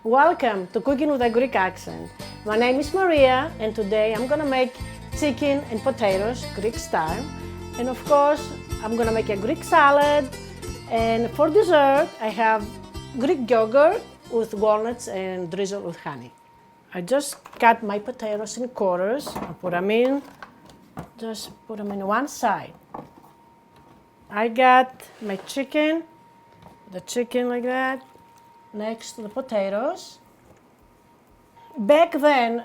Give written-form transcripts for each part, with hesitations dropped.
Welcome to Cooking with a Greek Accent. My name is Maria and today I'm gonna make chicken and potatoes Greek style. And of course, I'm gonna make a Greek salad. And for dessert, I have Greek yogurt with walnuts and drizzled with honey. I just cut my potatoes in quarters and put them in one side. I got my chicken, the chicken like that, next to the potatoes. Back then,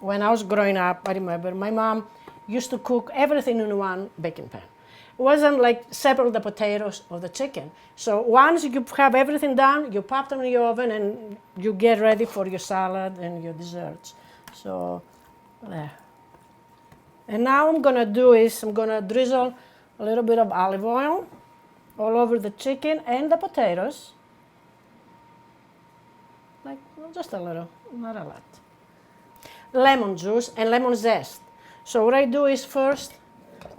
when I was growing up, I remember my mom used to cook everything in one baking pan. It wasn't like separate the potatoes or the chicken. So once you have everything done, you pop them in the oven and you get ready for your salad and your desserts. So there. And now I'm gonna drizzle a little bit of olive oil all over the chicken and the potatoes. Like just a little, not a lot. Lemon juice and lemon zest. So what I do is first,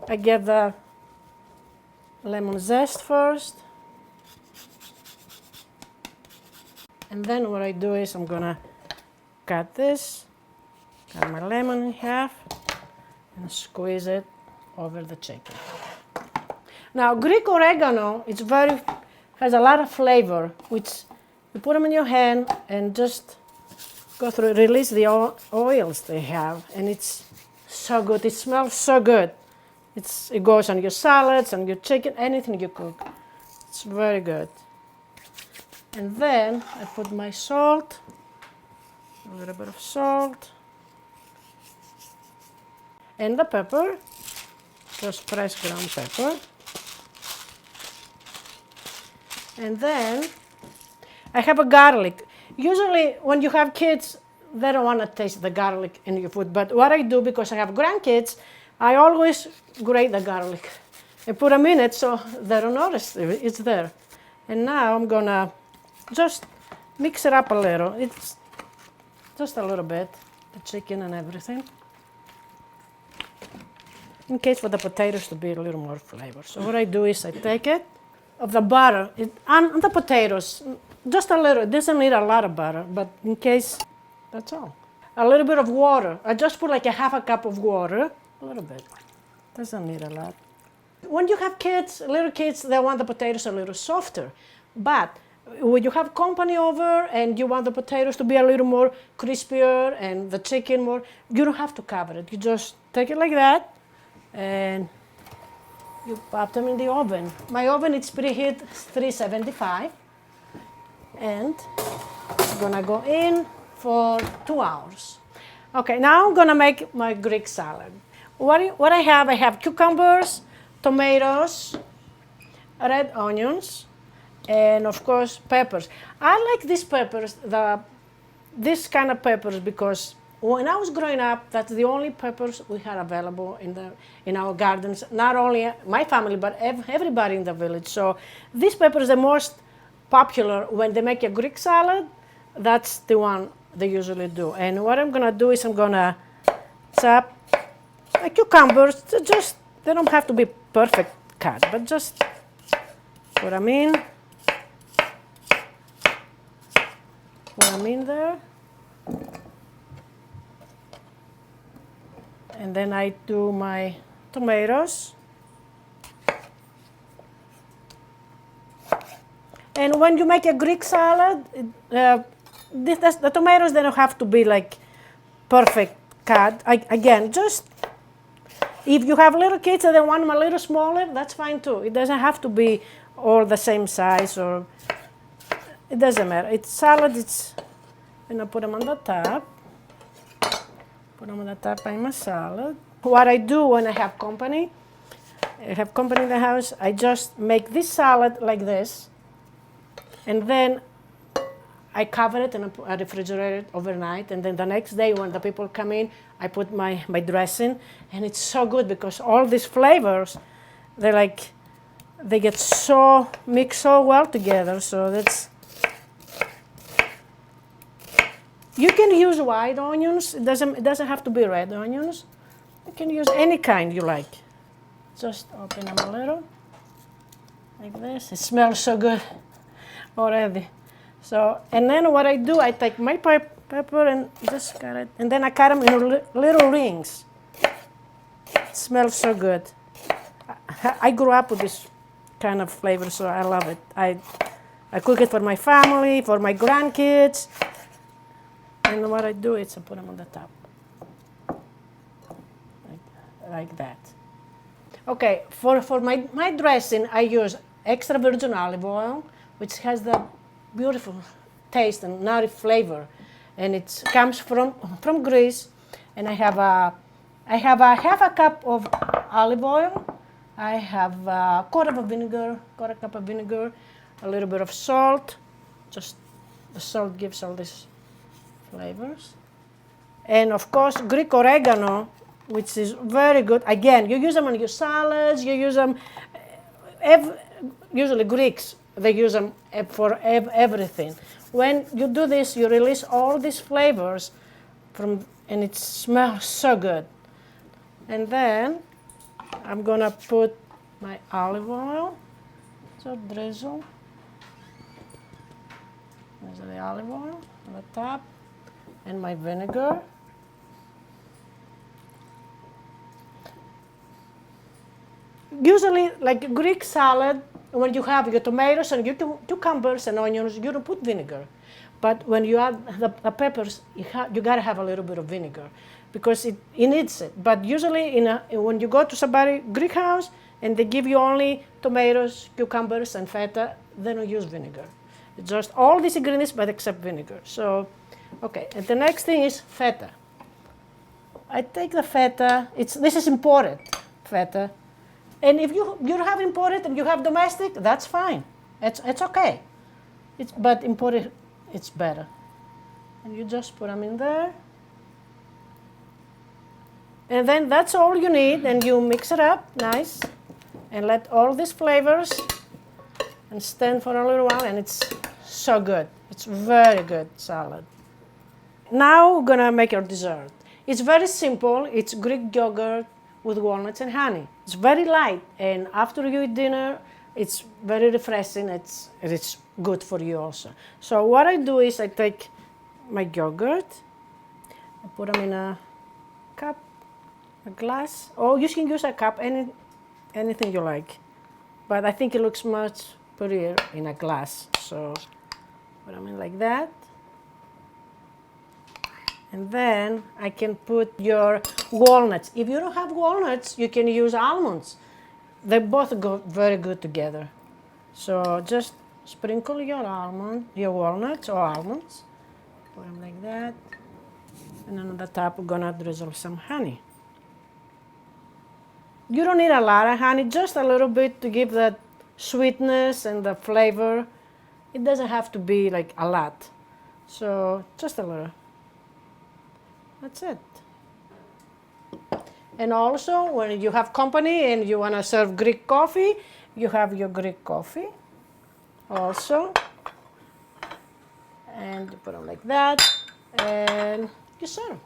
I get the lemon zest first. And then what I do is I'm gonna cut my lemon in half and squeeze it over the chicken. Now Greek oregano, has a lot of flavor, which you put them in your hand and just go through, release the oils they have, and it's so good. It smells so good. It goes on your salads, on your chicken, anything you cook. It's very good. And then I put my salt, a little bit of salt, and the pepper, just fresh ground pepper. And then I have a garlic. Usually when you have kids, they don't want to taste the garlic in your food. But what I do, because I have grandkids, I always grate the garlic and put them in it so they don't notice it's there. And now I'm gonna just mix it up a little. It's just a little bit, the chicken and everything, in case for the potatoes to be a little more flavor. So what I do is I take it of the butter on the potatoes, just a little. It doesn't need a lot of butter, but in case, that's all. A little bit of water. I just put like a half a cup of water, a little bit. Doesn't need a lot. When you have kids, little kids, they want the potatoes a little softer. But when you have company over and you want the potatoes to be a little more crispier and the chicken more, you don't have to cover it. You just take it like that and you pop them in the oven. My oven is preheat 375, and I'm gonna go in for 2 hours. Okay, now I'm gonna make my Greek salad. What I have cucumbers, tomatoes, red onions, and of course peppers. I like these peppers, this kind of peppers, because when I was growing up, that's the only peppers we had available in our gardens. Not only my family, but everybody in the village. So these peppers are the most popular when they make a Greek salad. That's the one they usually do. And what I'm gonna do is I'm gonna chop the cucumbers. They don't have to be perfect cut, but just put them in. Put them in there. And then I do my tomatoes. And when you make a Greek salad, the tomatoes, they don't have to be like perfect cut. Again, just if you have little kids and they want them a little smaller, that's fine too. It doesn't have to be all the same size, or it doesn't matter. It's salad. I'm gonna put them on the top. Put them on the top of my salad. What I do when I have company in the house, I just make this salad like this, and then I cover it and I refrigerate it overnight, and then the next day when the people come in, I put my dressing, and it's so good because all these flavors, they get so mixed so well together. So you can use white onions. It doesn't have to be red onions. You can use any kind you like. Just open them a little, like this. It smells so good already. So, and then what I do, I take my pepper and just cut it, and then I cut them in little rings. It smells so good. I grew up with this kind of flavor, so I love it. I cook it for my family, for my grandkids, and what I do is I put them on the top, like that. Okay, for my dressing, I use extra virgin olive oil, which has the beautiful taste and nutty flavor, and it comes from Greece. And I have a half a cup of olive oil. I have a quarter cup of vinegar, a little bit of salt. Just the salt gives all these flavors, and of course Greek oregano, which is very good. Again, you use them on your salads. You use them. Usually Greeks, they use them for everything. When you do this, you release all these flavors and it smells so good. And then I'm gonna put my olive oil, so drizzle. There's the olive oil on the top, and my vinegar. Usually, like Greek salad, when you have your tomatoes and your cucumbers and onions, you don't put vinegar. But when you add the peppers, you gotta have a little bit of vinegar because it needs it. But usually, when you go to somebody Greek house and they give you only tomatoes, cucumbers, and feta, they don't use vinegar. It's just all these ingredients, but except vinegar. So, okay. And the next thing is feta. I take the feta. This is imported feta. And if you don't have imported and you have domestic, that's fine. It's okay. But imported, it's better. And you just put them in there. And then that's all you need, and you mix it up nice. And let all these flavors and stand for a little while, and it's so good. It's very good salad. Now we're gonna make our dessert. It's very simple. It's Greek yogurt with walnuts and honey. It's very light, and after you eat dinner, it's very refreshing. It's good for you also. So what I do is I take my yogurt, I put them in a cup, a glass, or you can use a cup, anything you like. But I think it looks much prettier in a glass. So put them in like that. And then I can put your walnuts. If you don't have walnuts, you can use almonds. They both go very good together. So just sprinkle your walnuts or almonds. Put them like that. And then on the top, we're gonna drizzle some honey. You don't need a lot of honey, just a little bit to give that sweetness and the flavor. It doesn't have to be like a lot. So just a little. That's it. And also, when you have company and you want to serve Greek coffee, you have your Greek coffee also. And you put them like that, and you serve.